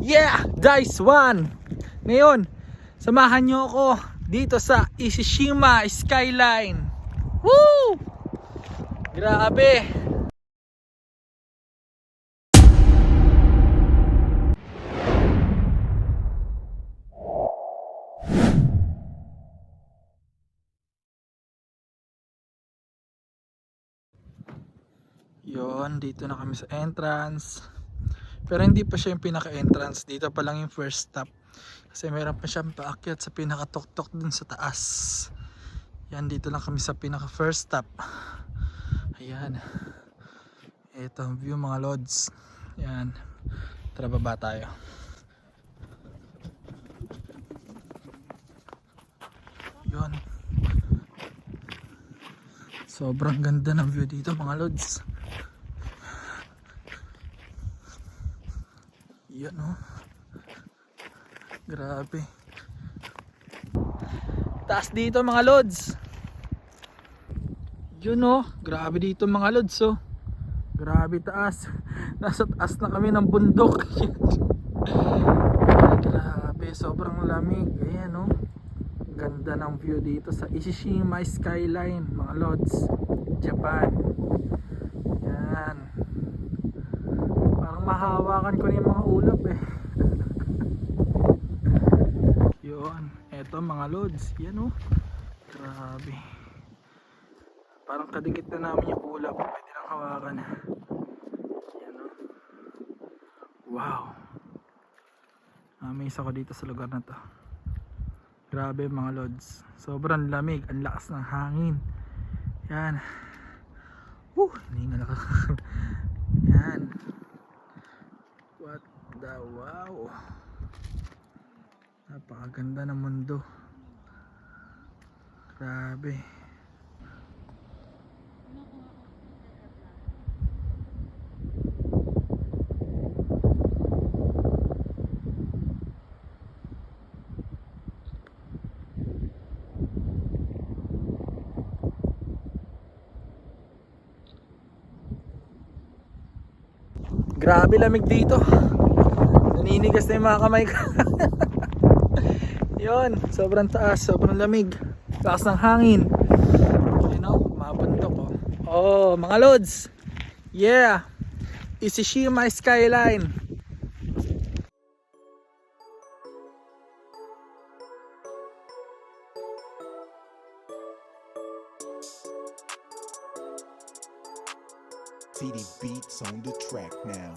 Yeah! Dice 1! Ngayon, samahan nyo ako dito sa Ishishima Skyline. Woo! Grabe! Yon, dito na kami sa entrance. Pero hindi pa siya yung pinaka-entrance. Dito pa lang yung first stop. Kasi meron pa siyang paakyat sa pinaka-tuktok dun sa taas. Yan, dito lang kami sa pinaka-first stop. Ayan. Ito ang view mga lods. Yan. Tara, baba tayo. Yon. Sobrang ganda ng view dito mga lods. Yan oh. Grabe. Taas dito mga lods. Yun oh. Grabe dito mga lods oh. Grabe taas. Nasa taas na kami ng bundok. Grabe. Sobrang lamig. Ayan oh. Ganda ng view dito sa Ishishima Skyline mga lods. Japan. Yan. Parang mahawakan ko na yung mga ulap eh. Yun. Eto mga lods. Yan oh. Grabe. Parang kadikit na namin yung ulap. Pwede nang hawakan. Yan oh. Wow. Amaze ako dito sa lugar na to. Grabe mga lods. Sobrang lamig. Ang lakas ng hangin. Yan. Hiningal ako. Yan. What the wow. Napakaganda ng mundo. Grabe. Grabe lamig dito. Naninigas na yung mga kamay ko. Yun, sobrang taas, sobrang lamig. Lakas ng hangin. You know, mabundok oh. Oh, mga lods. Yeah. Ishishima Skyline. TD Beats on the track now.